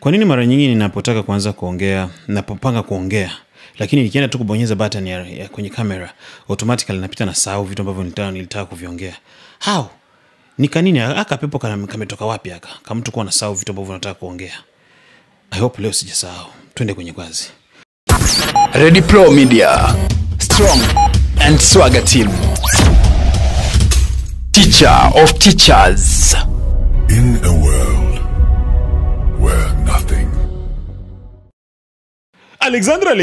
Kwa nini mara nyingi ninapotaka kuanza kuongea, ninapopanga kuongea, lakini nikienda tu kubonyeza button ya kwenye kamera, automatically napita na sahau vitu ambavyo nilitaka kuviongea. How? Ni kanini aka pepo kametoka wapi aka? Kama mtu kuwa na sahau vitu ambavyo nataka kuongea. I hope leo sijasahau. Twende kwenye kazi. Ready Pro Media. Strong and Swagger team. Teacher of teachers. In a world where nothing. Alexandra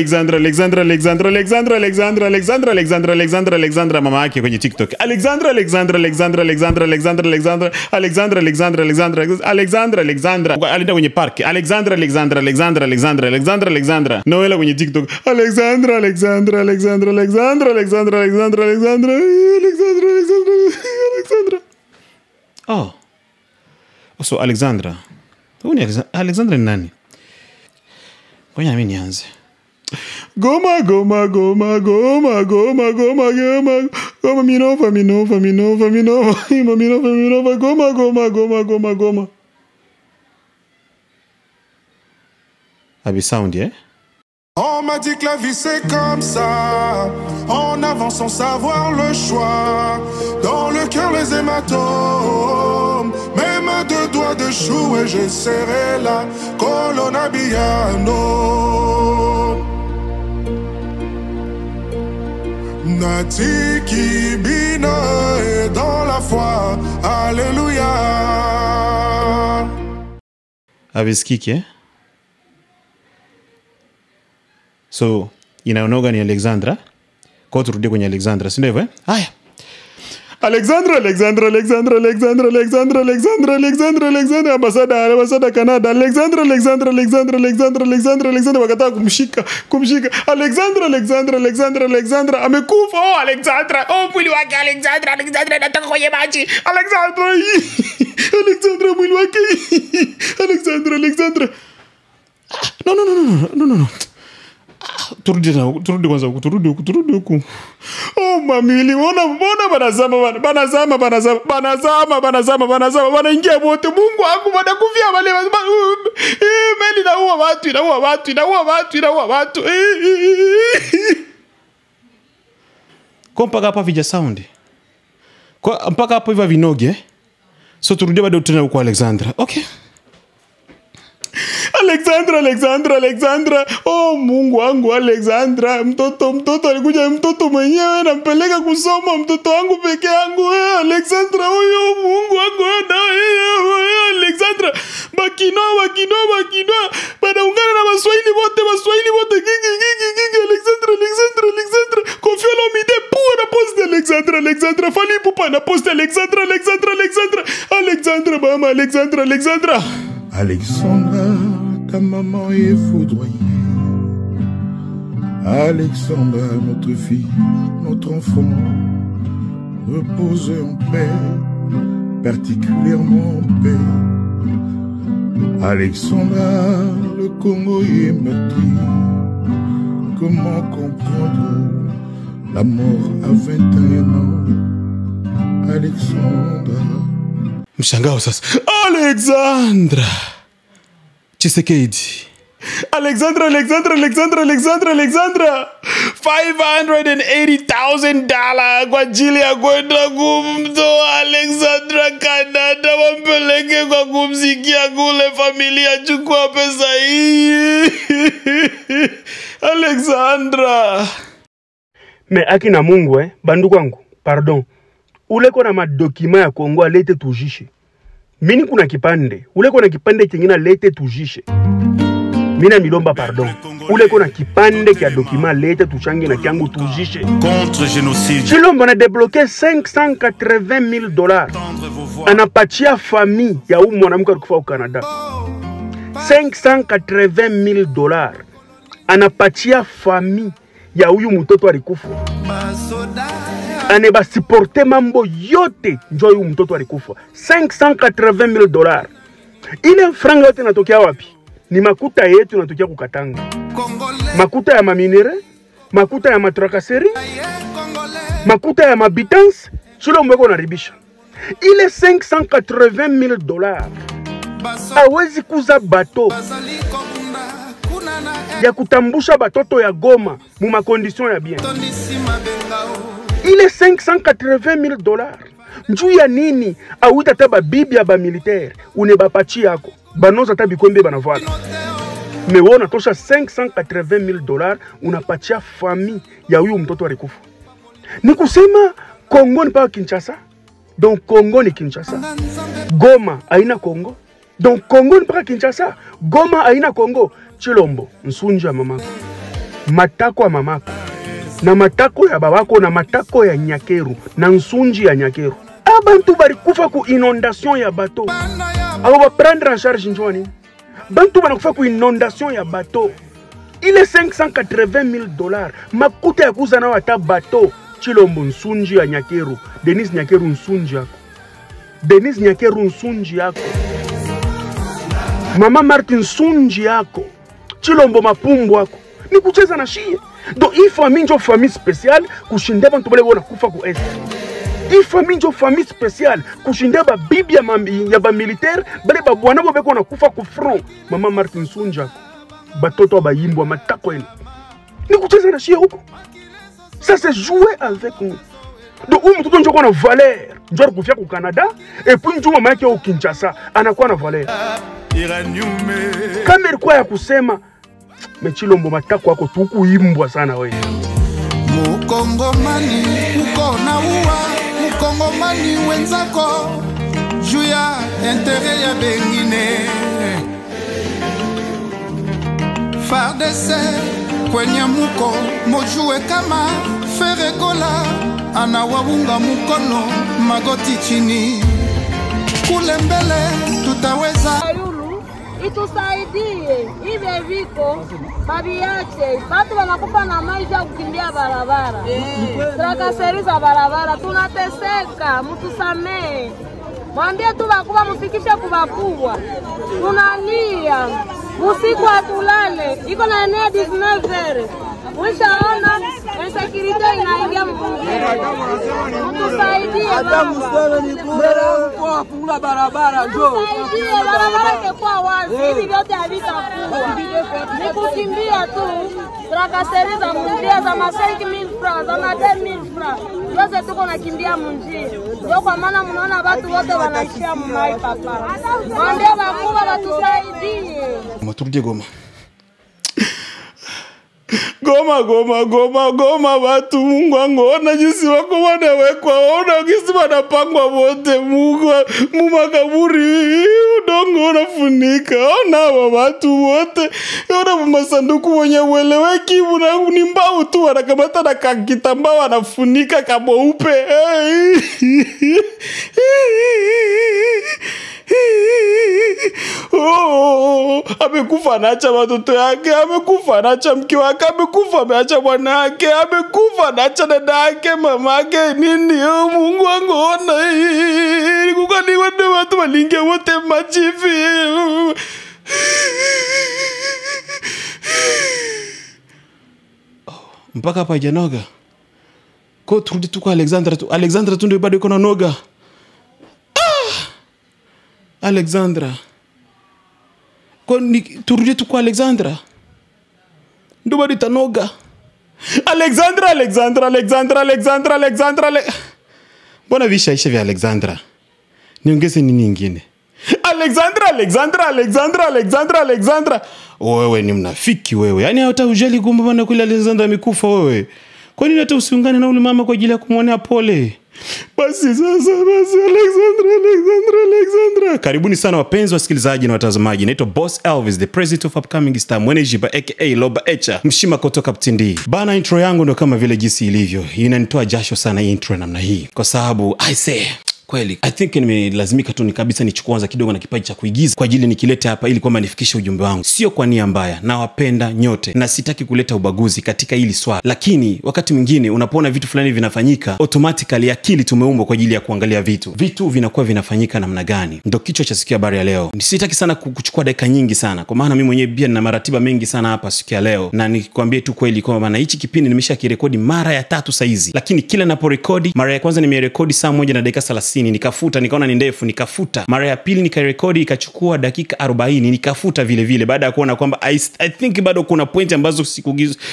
mama yake kwenye TikTok. Alexandra alienda kwenye park. Alexandra Noela kwenye TikTok. Alexandra oh, so Alexandra. Huyu ni Alexandra ni nani? Kwa nini mimi nianze? Goma minova goma. Abi sound, yeah? On m'a dit que la vie c'est comme ça. On avance sans savoir le choix. Dans le cœur les hématomes. Même à 2 doigts de chou et je serai là. Colonna Biano. Nati Kibina est dans la foi. Alléluia. Aviskiki, eh? So, inaonoga ni Alexandra. Kwa turudi kwenye Alexandra, si ndivyo eh? Haya. Alexandra ambasada Canada. Alexandra wakataka kumshika. Alexandra amekufa. Oh Alexandra, oh mwili wake Alexandra anatoka kwenye maji. Alexandra mwili wake. Alexandra. No. Turudi huku. Oh mami, mbona banazama wanaingia wote. Mungu wangu wanakufia wale. Meli inaua watu. Kwa mpaka hapa vija sound. Kwa mpaka hapo hivi vinoge. So turudi bado tena huko Alexandra. Okay. Alexandra. Oh Mungu wangu Alexandra. Mtoto alikuja, mtoto mwenyewe nampeleka kusoma, mtoto wangu peke yangu. Alexandra huyo Mungu wangu Alexandra. Bakino. Banaungana na Waswahili wote. Gigi. Alexandra. Koffi Olomide na poste Alexandra. Fally Ipupa na poste Alexandra. Mama Alexandra. Alexandra, ta maman est foudroyée. Alexandra, notre fille, notre enfant, repose en paix, particulièrement en paix. Alexandra, le Congo est meurtri. Comment comprendre la mort à 21 ans? Alexandra. Mshangao sasa. Alexandra Chisekedi. Alexandra. $580,000 kwa ajili ya kwenda kumtoa Alexandra Canada, wampeleke kwa kumsikia kule. Familia, chukua pesa hii. Alexandra. Me akina Mungu bandu kwangu, pardon. Ule kona madokima ya Kongo alete tujishe. Mini kuna kipande. Ule kona kipande kingine alete tujishe. Mina milomba pardon. Ule kona kipande kia dokima alete tuchange na kiangu tujishe. Contre génocide. Chilombo na débloqué $580,000. Anapatia famille ya huyu mwanamke alikufa au Canada. $580,000. Anapatia famille ya huyu mtoto alikufa. Aneba supporte mambo yote njoo huyu mtoto alikufa. $580,000. Ile franga yote natokea wapi? Ni makuta yetu natokea kukatanga. Makuta ya maminere, makuta ya matrakaseri, makuta ya mabitans, chilo mweko naribisha. Ile $580,000 hawezi kuza bato, ya kutambusha batoto ya Goma mu ma condition ya bien. Ile 580,000 dollars. Njuu ya nini awita taba bibi ya ba militaire une bapachi yako banoza tabi kwembe banavala. Mewona tosha 580,000 dollars unapatia famille ya huyu mtoto alikufa. Ni kusema Kongo ni pa Kinshasa. Donc Congo ni Kinshasa. Goma haina Congo. Donc Congo ni pa Kinshasa. Goma haina Congo. Chilombo nsunja ya mamako. Matako ya mamako. Na matako ya babako na matako ya Nyakeru na nsunji ya Nyakeru. Abantu barikufa ku inondation ya bateau. Abo ba prendre en charge njwani. Bantu banakufa ku inondation ya bateau. Ile 580,000 dollars makuta ya kuzana wata bateau. Chilombo nsunji ya Nyakeru. Denis Nyakeru nsunji yako. Denis Nyakeru nsunji yako. Mama Martin nsunji yako. Chilombo mapumbu yako. Ni kucheza na shie. Donc hii famille njo famille spéciale kushinda bantu bale bona kufa ku est. Hii famille njo famille spéciale kushinda ba bibi ya ba militaire bale ba bwana bo beko na kufa ku front. Mama Martin nsunji yako. Batoto ba yimbwa matako ene. Ni kucheza na shie huko. Ça c'est jouer avec nous. Donc, on tout a valeur. Njor kufia ku Canada et puis njuma maana au Kinshasa anakuwa na valeur. Kama ilikuwa ya kusema Mechilombo matako yako tuku imbwa sana wewe. Mukongomani uko na uwa Mukongomani wenzako juya intérêt ya bengine FARDC kwenye muko mojue kama feregola anawawunga mukono magoti chini kule mbele tutaweza. Itusaidie hivi viko babiache watu wanakufa na maji ya kukimbia barabara. Trakaseri za barabara tunateseka, mtusamee. Mwambie tu bakubwa mfikishe kubakubwa. Tunalia. Usiku atulale. Iko na eneo 19h. Mwishaona insecurity inaingia mvunguni. Mtusaidie baba. Kwa funga barabara njoo. Tusaidie barabara ingekuwa wazi. Hivi vyote havitakuwa. Ni kukimbia tu. Trakaseri za munjia za 5,000 francs, za 10,000 francs. Yote tuko nakimbia munjia. Ndio kwa maana mnaona watu wote wanaishia mmai papa. Mwambie bakubwa watusaidie. Turudie Goma. Goma watu Mungu angona jinsi wako wanawekwa, ona jinsi wanapangwa wote Mungu mumakaburi udongo unafunika, ona watu wote, ona masanduku wenye ueleweki ni mbao tu wanakamata na kakitambaa wanafunika kaboupe. Amekufa anaacha watoto yake, amekufa anaacha mke wake, amekufa ameacha bwana yake, amekufa anaacha dada yake, mama yake, nini? Mungu wangu ona kukani wende watu walinge wote machifi. Mpaka hapa janoga. Kwa turudi tu kwa Alexandra tu ndio bado iko na noga. Alexandra. Kwa turudi tu kwa Alexandra. Ndio bado itanoga. Alexandra. Mbona vishaisha vya Alexandra? Niongeze nini nyingine? Alexandra. Wewe ni mnafiki wewe. Yaani hata ujali kwamba bwana kule Alexandra amekufa wewe. Kwa nini hata usiungane na ule mama kwa ajili ya kumwonea pole? Basi Alexandra. Karibuni sana wapenzi wasikilizaji na watazamaji. Naitwa Boss Elvis, the president of upcoming star Mwenejiba aka Loba Echa, mshima kutoka Ptindi. Bana, intro yangu ndo kama vile jinsi ilivyo. Inanitoa jasho sana hii intro namna hii. Kwa sababu I say kweli I think nimelazimika tu kabisa nichukue kidogo na kipaji cha kuigiza kwa ajili nikileta hapa ili kwamba nifikishe ujumbe wangu. Sio kwa nia mbaya, na wapenda nyote na sitaki kuleta ubaguzi katika hili swala. Lakini wakati mwingine unapoona vitu fulani vinafanyika, automatically akili tumeumbwa kwa ajili ya kuangalia vitu vinakuwa vinafanyika namna gani. Ndio kichwa cha siku ya habari ya leo. Sitaki sana kuchukua dakika nyingi sana, kwa maana mimi mwenyewe pia nina maratiba mengi sana hapa siku ya leo, na nikwambie tu kweli kwamba maana hichi kipindi nimeshakirekodi mara ya 3 saizi. Lakini kila ninaporekodi, mara ya kwanza nimerekodi saa 1 na dakika 30 30 nikafuta, nikaona ni ndefu nikafuta. Mara ya pili nikairekodi ikachukua dakika 40 nikafuta vile vile, baada ya kuona kwamba I think bado kuna point ambazo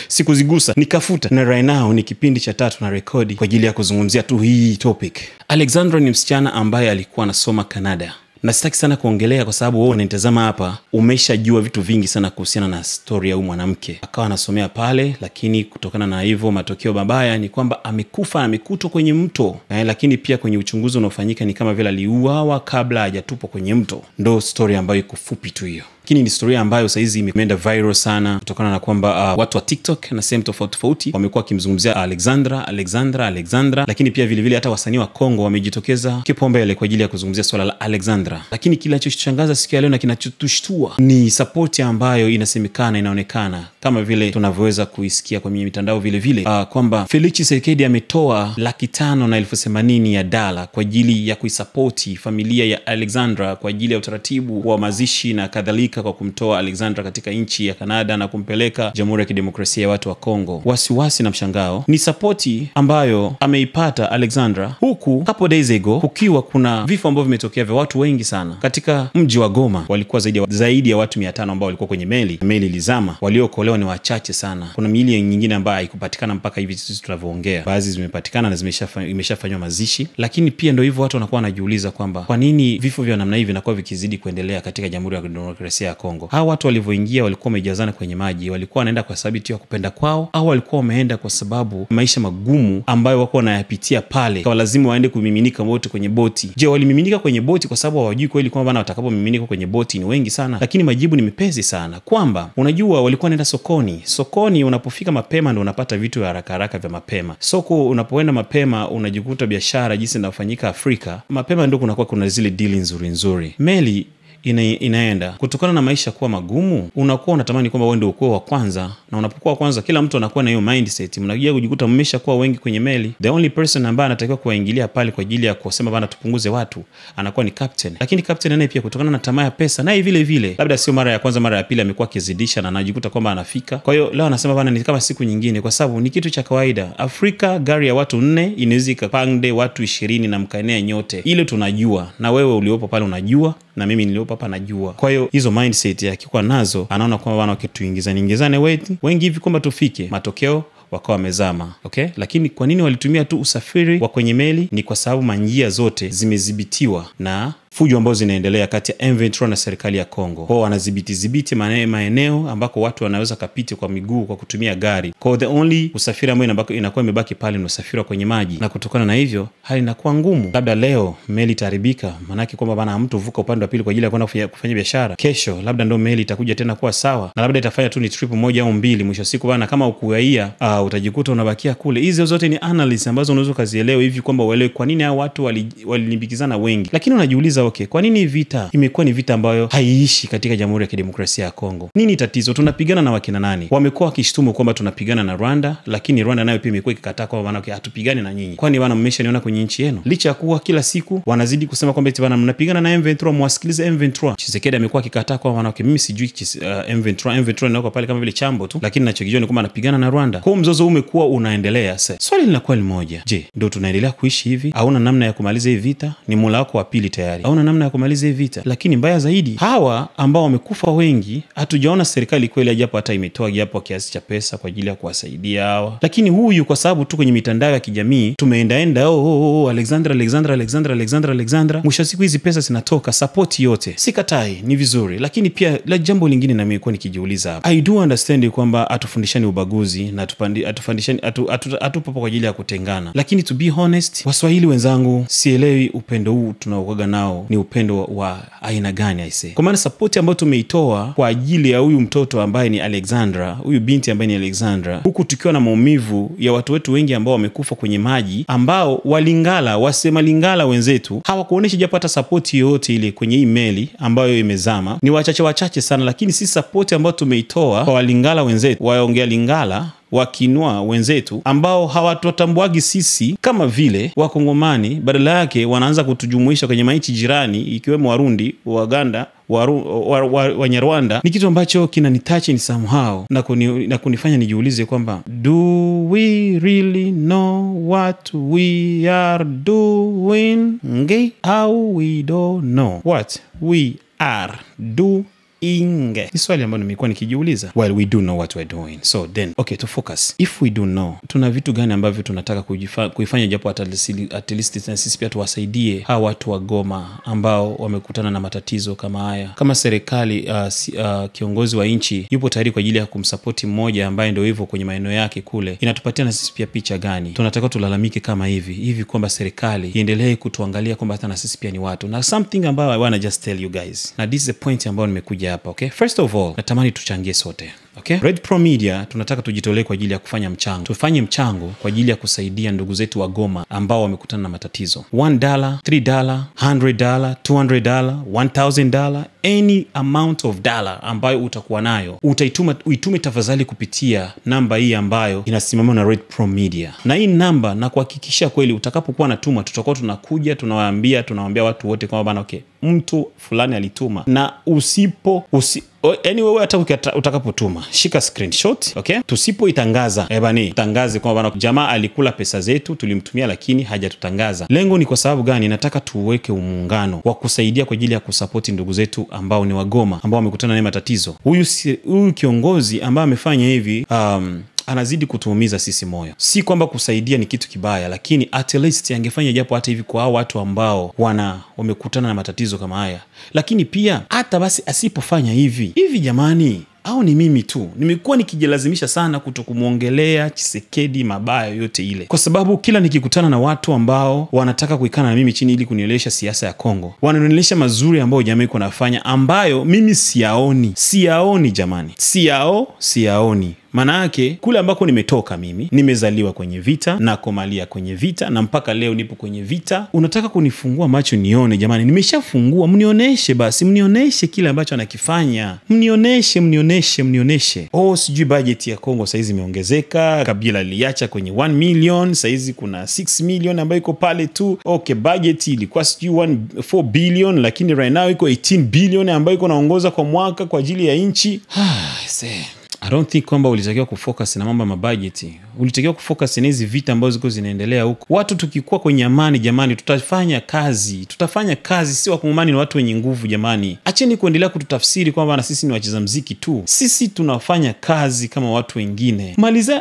sikuzigusa nikafuta. Na right now ni kipindi cha 3 na rekodi kwa ajili ya kuzungumzia tu hii topic. Alexandra ni msichana ambaye alikuwa anasoma Canada. Na sitaki sana kuongelea kwa sababu wewe unanitazama hapa umeshajua vitu vingi sana kuhusiana na story ya huyu mwanamke. Akawa anasomea pale, lakini kutokana na hivyo matokeo mabaya ni kwamba amekufa na amekutwa kwenye mto. Lakini pia kwenye uchunguzi unaofanyika ni kama vile aliuawa kabla hajatupwa kwenye mto. Ndio story ambayo iko fupi tu hiyo. Lakini ni historia ambayo saizi imeenda viral sana kutokana na kwamba watu wa TikTok na sehemu tofauti wamekuwa kimzungumzia Alexandra, lakini pia vile vile hata wasanii wa Kongo wamejitokeza kipaumbele kwa ajili ya kuzungumzia swala la Alexandra. Lakini kinachoshangaza siku ya leo na kinachotushtua ni support ambayo inaonekana kama vile tunavyoweza kuisikia kwenye mitandao vile vile kwamba Felix Tshisekedi ametoa $580,000 kwa ajili ya kuisupporti familia ya Alexandra kwa ajili ya utaratibu wa mazishi na kadhalika, kwa kumtoa Alexandra katika nchi ya Canada na kumpeleka Jamhuri ya Kidemokrasia ya Watu wa Kongo. Wasiwasi na mshangao ni sapoti ambayo ameipata Alexandra, huku couple days ago kukiwa kuna vifo ambavyo vimetokea vya watu wengi sana katika mji wa Goma. Walikuwa zaidi ya watu 500 ambao walikuwa kwenye meli ilizama. Waliookolewa ni wachache sana. Kuna miili nyingine ambayo haikupatikana mpaka hivi sisi tunavyoongea. Baadhi zimepatikana na imeshafanywa mazishi, lakini pia ndio hivyo watu wanakuwa wanajiuliza kwamba kwa nini vifo vya namna hivi vinakuwa vikizidi kuendelea katika Jamhuri ya Kidemokrasia ya Kongo. Hao watu walivyoingia walikuwa wamejazana kwenye maji, walikuwa wanaenda kwa sababu tu ya kupenda kwao, au walikuwa wameenda kwa sababu maisha magumu ambayo wako wanayapitia pale kwa lazima waende kumiminika wote kwenye boti. Je, walimiminika kwenye boti kwa sababu hawajui kweli kwamba watakapomiminika kwenye boti ni wengi sana? Lakini majibu ni mepesi sana, kwamba unajua walikuwa wanaenda sokoni. Unapofika mapema ndio unapata vitu vya haraka vya mapema. Soko unapoenda mapema unajikuta biashara jinsi inafanyika Afrika mapema, ndio kuna zile deal nzuri. Meli inaenda kutokana na maisha kuwa magumu, unakuwa unatamani kwamba wewe ndio uko wa kwanza, na unapokuwa kwanza kila mtu anakuwa na hiyo mindset. Mnakuja kujikuta mmeshakuwa wengi kwenye meli. The only person ambaye anatakiwa kuingilia pale kwa ajili ya kusema bana tupunguze watu anakuwa ni captain. Lakini captain naye pia kutokana na tamaa ya pesa naye vile vile, labda sio mara ya kwanza, mara ya pili amekuwa kizidisha na anajikuta kwamba anafika. Kwa hiyo leo anasema bana ni kama siku nyingine, kwa sababu ni kitu cha kawaida. Afrika gari ya watu 4 inaweza ikapande watu 20 na mkaenea nyote. Ile tunajua, na wewe uliopo pale unajua, na mimi niliopo hapa najua. Kwa hiyo hizo mindset yakikuwa nazo, anaona kwamba bana wakituingizane wengi hivi kwamba tufike, matokeo wakawa wamezama. Okay? Lakini kwa nini walitumia tu usafiri wa kwenye meli? Ni kwa sababu manjia zote zimezibitiwa na fujo ambazo zinaendelea kati ya M23 na serikali ya Kongo. Kwa wanadhibiti maeneo ambako watu wanaweza kapita kwa miguu kwa kutumia gari. Kwa the only usafiri ambao inakuwa imebaki pale ni usafiri kwenye maji. Na kutokana na hivyo hali inakuwa ngumu. Labda leo meli itaharibika, maana yake kwamba bana mtu vuka upande wa pili kwa ajili ya kwenda kufanya biashara. Kesho labda ndio meli itakuja tena kuwa sawa, na labda itafanya tu ni trip moja au mbili. Mwisho siku bana kama ukuaia utajikuta unabakia kule. Hizo zote ni analysis ambazo unaweza kazielewa hivi kwamba uelewe kwa nini hao watu walinimbikizana wengi. Lakini unajiuliza okay, kwa nini vita imekuwa ni vita ambayo haiishi katika Jamhuri ya Kidemokrasia ya Kongo? Nini tatizo? Tunapigana na wakina nani? Wamekuwa wakishtumu kwamba tunapigana na Rwanda, lakini Rwanda nayo pia imekuwa ikikataa kwamba bana hatupigani na nyinyi. Kwani bana mmeshaniona kwenye nchi yenu? Licha ya kuwa kila siku wanazidi kusema kwamba eti bana mnapigana na M23, mwasikilize M23. Tshisekedi amekuwa akikataa kwamba bana mimi sijui M23 ndio pale kama vile chambo tu, lakini ninachokijua ni kwamba anapigana na Rwanda. Kwa mzozo umekuwa unaendelea sasa. Swali linakuwa ni moja. Je, ndio tunaendelea kuishi hivi? Hauna namna ya kumaliza hii vita? Ni mula wako wa pili tayari. Hauna namna ya kumaliza hii vita. Lakini mbaya zaidi, hawa ambao wamekufa wengi, hatujaona serikali kweli japo hata imetoa japo kiasi cha pesa kwa ajili ya kuwasaidia hawa. Lakini huyu kwa sababu tu kwenye mitandao ya kijamii tumeendaenda Alexandra, mwisho siku hizi pesa zinatoka, support yote. Sikatai, ni vizuri. Lakini pia la jambo lingine na mimi nilikuwa nikijiuliza hapa. I do understand kwamba atufundishani ubaguzi na atufundishani atupo kwa ajili ya kutengana. Lakini to be honest, Waswahili wenzangu, sielewi upendo huu tunaokuaga nao ni upendo wa aina gani aise. Kwa maana support ambayo tumeitoa kwa ajili ya huyu mtoto ambaye ni Alexandra, huyu binti ambaye ni Alexandra, huku tukiwa na maumivu ya watu wetu wengi ambao wamekufa kwenye maji, ambao wasemalingala wenzetu hawakuonesha japo hata support yote ile kwenye hii meli ambayo imezama. Ni wachache sana, lakini si support ambayo tumeitoa kwa walingala wenzetu. Waongea Lingala wakinwa wenzetu ambao hawatutambuagi sisi kama vile Wakongomani, badala yake wanaanza kutujumuisha kwenye manchi jirani ikiwemo Warundi, Waganda, Wanyarwanda. Ni kitu ambacho kinanitouch ni somehow na kunifanya nijiulize kwamba do we really know what we are doing? How we don't know what we are doing. Ni swali ambalo nimekuwa nikijiuliza. Well, we do know what we're doing. So then, okay, to focus. If we do know, tuna vitu gani ambavyo tunataka kuifanya japo at least na sisi pia tuwasaidie hawa watu wa Goma ambao wamekutana na matatizo kama haya. Kama serikali kiongozi wa nchi yupo tayari kwa ajili ya kumsupport mmoja ambaye ndio hivyo kwenye maeneo yake kule, inatupatia na sisi pia picha gani? Tunataka tulalamike kama hivi kwamba serikali iendelee kutuangalia kwamba hata na sisi pia ni watu. Na something ambayo I wanna just tell you guys. Na this is the point ambayo nimekuja hapa, okay? First of all, natamani tuchangie sote. Okay? Red Pro Media tunataka tujitolee kwa ajili ya kufanya mchango. Tufanye mchango kwa ajili ya kusaidia ndugu zetu wa Goma ambao wamekutana na matatizo. $1, $3, $100, $200, $1,000, any amount of dollar ambayo utakuwa nayo, uitume tafadhali kupitia namba hii ambayo inasimamiwa na Red Pro Media. Na hii namba na kuhakikisha kweli utakapokuwa natuma, tutakuwa tunakuja tunawaambia watu wote kwamba bana, okay, mtu fulani alituma. Na anyway hata utakapotuma shika screenshot, okay? Tusipoitangaza tangaze kwamba bana, jamaa alikula pesa zetu, tulimtumia lakini hajatutangaza. Lengo ni kwa sababu gani? Nataka tuweke muungano wa kusaidia kwa ajili ya kusupport ndugu zetu ambao ni wa Goma ambao wamekutana na matatizo. Huyu kiongozi ambaye amefanya hivi anazidi kutuumiza sisi moyo. Si kwamba kusaidia ni kitu kibaya, lakini at least angefanya japo hata hivi kwa hao watu ambao wamekutana na matatizo kama haya. Lakini pia hata basi asipofanya hivi jamani, au ni mimi tu nimekuwa nikijilazimisha sana kutokumuongelea Tshisekedi mabaya yote ile, kwa sababu kila nikikutana na watu ambao wanataka kuikana na mimi chini ili kunielesha siasa ya Kongo, wananielesha mazuri ambayo jamaa iko nafanya ambayo mimi siyaoni jamani, siyaoni. Maana yake kule ambako nimetoka mimi, nimezaliwa kwenye vita na komalia kwenye vita na mpaka leo nipo kwenye vita. Unataka kunifungua macho nione jamani? Nimeshafungua, mnioneshe basi, mnioneshe kile ambacho anakifanya. Mnioneshe. Sijui budget ya Kongo saizi imeongezeka, Kabila liacha kwenye 1 million, saizi kuna 6 million ambayo iko pale tu. Okay, budget ilikuwa sijui 4 billion, lakini right now iko 18 billion ambayo iko naongoza kwa mwaka kwa ajili ya nchi. I don't think kwamba ulitakiwa kufocus na mambo ya mabudget. Ulitakiwa kufocus na hizi vita ambazo ziko zinaendelea huko. Watu tukikuwa kwenye amani jamani, tutafanya kazi. Si Wakongomani ni watu wenye nguvu jamani. Acheni kuendelea kututafsiri kwamba na sisi ni wacheza muziki tu. Sisi tunafanya kazi kama watu wengine.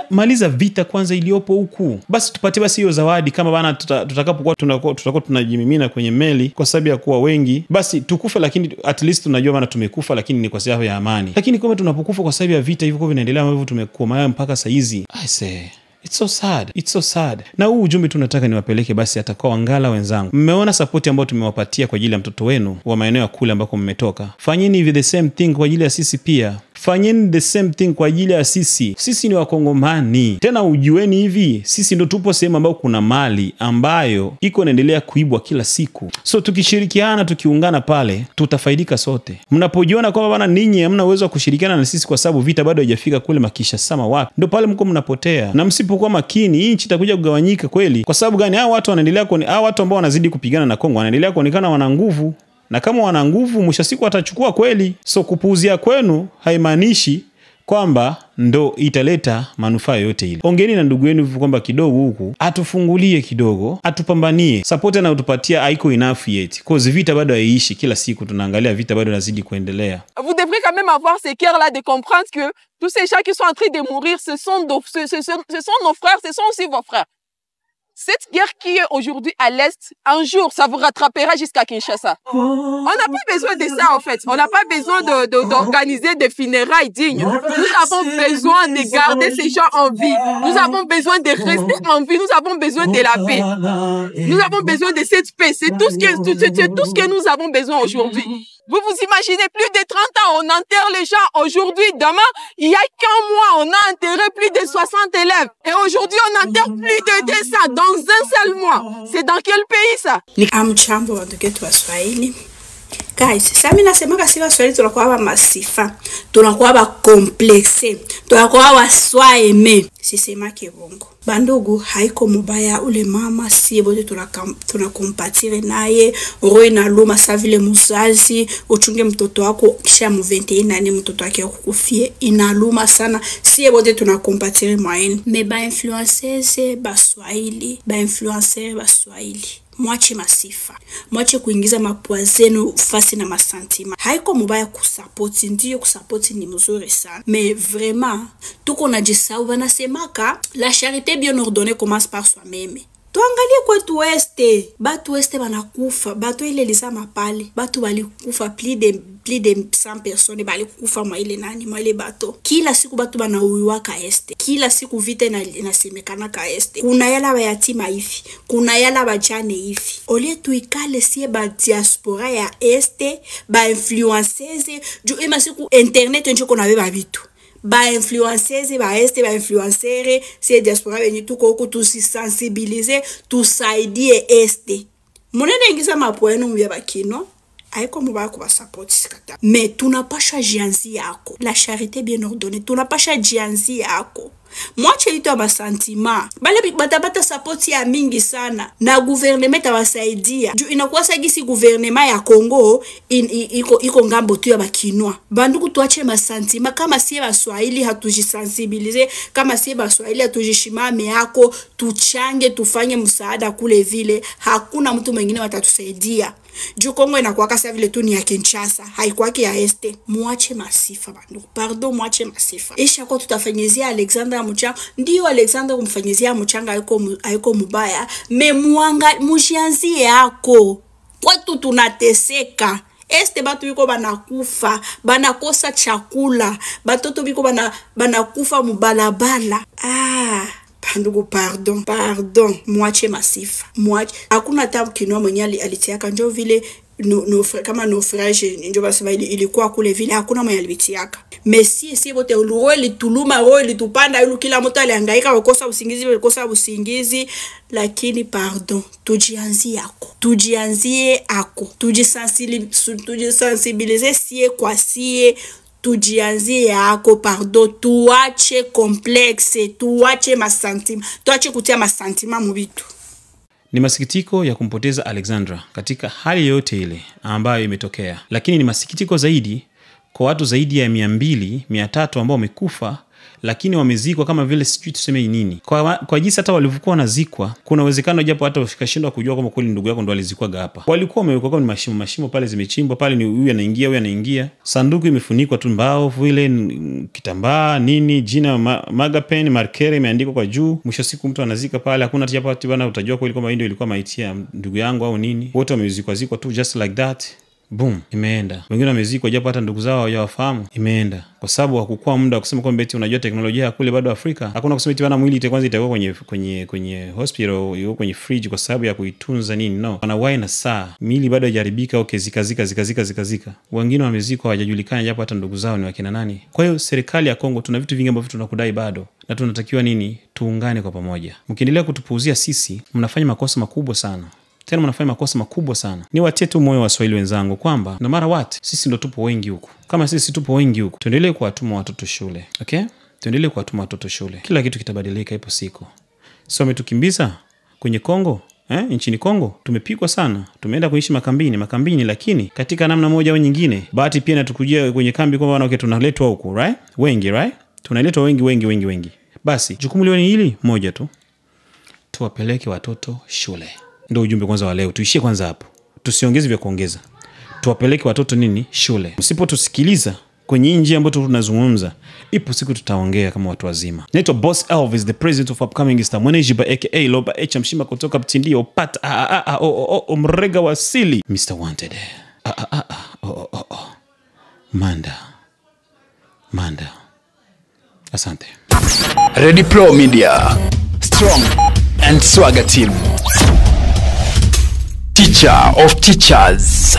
Maliza vita kwanza iliyopo huku. Basi tupatie basi hiyo zawadi kama bana, tutakapokuwa tutakuwa tunajimimina kwenye meli kwa sababu ya kuwa wengi. Basi tukufe, lakini at least tunajua bana tumekufa lakini ni kwa sababu ya amani. Lakini kama tunapokufa kwa sababu ya vita hivyo vinaendelea ambavyo tumekuwa mpaka saa hizi, I say it's so sad. Na huu ujumbe tunataka niwapeleke basi hata kwa Wangala wenzangu. Mmeona support ambayo tumewapatia kwa ajili ya mtoto wenu wa maeneo ya kule ambako mmetoka. Fanyeni hivi the same thing kwa ajili ya sisi pia. Fanyeni the same thing kwa ajili ya sisi. Sisi ni Wakongomani. Tena ujueni hivi, sisi ndo tupo sehemu ambayo kuna mali ambayo iko inaendelea kuibwa kila siku. So tukishirikiana, tukiungana pale, tutafaidika sote. Mnapojiona kwamba bana ninyi hamna uwezo wa kushirikiana na sisi kwa sababu vita bado haijafika kule makisha sama wapi, ndo pale mko mnapotea. Na msipokuwa makini, nchi itakuja kugawanyika kweli. Kwa sababu gani? Hao watu wanaendelea hao watu ambao wanazidi kupigana na Kongo wanaendelea kuonekana wana nguvu. Na kama wana nguvu, mwisho siku watachukua kweli. So kupuuzia kwenu haimaanishi kwamba ndo italeta manufaa yote ile. Ongeni na ndugu yenu kwamba kidogo huku atufungulie kidogo, atupambanie. Support na utupatia haiko enough yet. Cause vita bado haiishi, kila siku tunaangalia vita bado inazidi kuendelea. Vous devrez quand même avoir ces cœurs là de comprendre que tous ces gens qui sont en train de mourir, ce sont nos frères, ce sont aussi vos frères. Cette guerre qui est aujourd'hui à l'Est, un jour, ça vous rattrapera jusqu'à Kinshasa. On n'a pas besoin de ça, en fait. On n'a pas besoin d'organiser des funérailles dignes. Nous avons besoin de garder ces gens en vie. Nous avons besoin de rester en vie. Nous avons besoin de la paix. Nous avons besoin de cette paix. C'est tout ce que nous avons besoin aujourd'hui. Vous vous imaginez, plus de 30 ans, on enterre les gens. Aujourd'hui, demain, il y a qu'un mois, on a enterré plus de 60 élèves. Et aujourd'hui, on enterre plus de 200 dans un seul mois. C'est dans quel pays, ça? Hamjambo ndugu wetu wa Swahili. Guys, sasa mimi nasemaka si Waswahili tunakuwa ba masifa, tunakuwa ba complexe, tunakuwa ba soi-aime. Sisemake bongo. Bandugu, haiko mubaya ule mama, si bote tunakompatire naye, roho inaluma sa vile muzazi, uchunge mtoto wako kisha mu 21 nani mtoto wake kukufie, inaluma sana, si bote tunakompatire mwaeni. Me ba influencers ba Swahili, ba influencer ba Swahili. Mwache masifa, mwache kuingiza mapua zenu fasi na masantima. Haiko mubaya kusapoti, ndiyo kusapoti ni mzuri sana. Mais vraiment, tuko na jisau wanasemaka, la charité bien ordonnée commence par soi-même. Tuangalie kwetu weste, batu weste banakufa, batu ile lisa mapale, batu balikufa plus de 100 personnes balikufa mwa ile nani, mwa ile bato. Kila siku batu banauiwa ka este, kila siku vita inasemekana ka este. Kuna yala bayatima hivi, kuna yala bajane hivi. Ole tuikale sie ba diaspora ya este, ba influencers, juu ema siku internet njo kona beba bitu. Ba influencers, ba este, ba influencere, si diaspora benye tuko huku tusisensibilize, tusaidie este. Munene ingisa mapoenu mbya bakino, haiko mubaya kuba support sikata. Me tunapasha jianzi yako. La charité bien ordonnée, tunapasha jianzi yako. Mwache ito ba sentiment. Bale batabata support ya mingi sana. Na gouvernement tawasaidia. Ju inakuwa sagisi gouvernement ya Congo iko ngambo tu ya bakinwa. Banduku tuache ma sentiment, kama sie ba Swahili hatujisensibilize, kama sie ba Swahili hatujishimame yako, tuchange tufanye msaada kule vile, hakuna mtu mwingine watatusaidia. Ju Kongo inakuwa kasa vile tu ni ya Kinshasa, haikuwake ya este. Mwache masifa banduku. Pardon, mwache masifa. Isha kwa tutafanyizia Alexander Muchanga, ndiyo Alexander kumfanyizia Muchanga haiko mubaya, me mujianzie yako. Watu tunateseka. Este batu biko banakufa, banakosa chakula, batoto biko banakufa mubalabala. Bandugu, pardon, mwache masifa. Mwache. Hakuna tabu kinwa mwenye alitiaka njo vile kama naufrage njo basi ilikuwa kule vile, hakuna mwenye alitiaka. Messi si bote roho lituluma, roho litupanda, yulu kila mtu alihangaika kukosa usingizi, lakini pardon, tujianzie ako. Tujisensibilize sie kwa sie. Tujianzie yako, pardon, tuache complexe, tuache masantima, tuache kutia masantima mubitu. Ni masikitiko ya kumpoteza Alexandra katika hali yote ile ambayo imetokea, lakini ni masikitiko zaidi kwa watu zaidi ya 200, 300 ambao wamekufa, lakini wamezikwa kama vile sijui tuseme nini. Kwa jinsi hata walivyokuwa wanazikwa, kuna uwezekano japo hata ufikashindwa kujua kama kweli ndugu yako ndo alizikwaga hapa. Walikuwa wamewekwa kama mashimo pale zimechimbwa pale, ni huyu anaingia, sanduku imefunikwa tu mbao vile, kitambaa nini, jina Magapen Markere imeandikwa kwa juu. Mwisho siku mtu anazika pale, hakuna hata hapo bana utajua kweli kama ndio ilikuwa maiti ya ndugu yangu au nini. Wote wamezikwa tu just like that. Boom, imeenda. Wengine wamezikwa japo hata ndugu zao hawajawafahamu, imeenda. Kwa sababu hakukua muda wa kusema kwamba eti unajua teknolojia ya kule bado Afrika. Hakuna kusema eti bana mwili kwanza itakuwa kwenye hospital, yuko kwenye fridge kwa sababu ya kuitunza nini. No. Wanawai na saa, mili bado haijaribika au zika. Wengine wamezikwa hawajajulikana japo hata ndugu zao ni wakina nani. Kwa hiyo serikali ya Kongo tuna vitu vingi ambavyo tunakudai bado. Na tunatakiwa nini? Tuungane kwa pamoja. Mkiendelea kutupuuzia sisi, mnafanya makosa makubwa sana. Tena mnafanya makosa makubwa sana. Ni watie tu moyo Waswahili wenzangu kwamba no matter what, sisi ndo tupo wengi huku. Kama sisi tupo wengi huku, tuendelee kuwatuma watoto shule. Okay? Tuendelee kuwatuma watoto shule. Kila kitu kitabadilika ipo siku. Sio wametukimbiza kwenye Kongo, nchini Kongo tumepigwa sana. Tumeenda kuishi makambini, lakini katika namna moja au nyingine, bahati pia natukujia kwenye kambi kwamba wanawake tunaletwa huku, right? Wengi, right? Tunaletwa wengi. Basi, jukumu leo ni hili moja tu. Tuwapeleke watoto shule. Ndio ujumbe kwanza wa leo. Tuishie kwanza hapo. Tusiongeze vya kuongeza. Tuwapeleke watoto nini? Shule. Msipotusikiliza kwenye njia ambayo tunazungumza, ipo siku tutaongea kama watu wazima. Naitwa Boss Elvis, the president of Upcoming Star Manager aka Loba H Mshima kutoka Mtindio Pat Omrega Wasili Mr. Wanted. Manda. Asante. Ready Pro Media. Strong and Swagger Team. Teacher of teachers.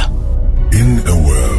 In a world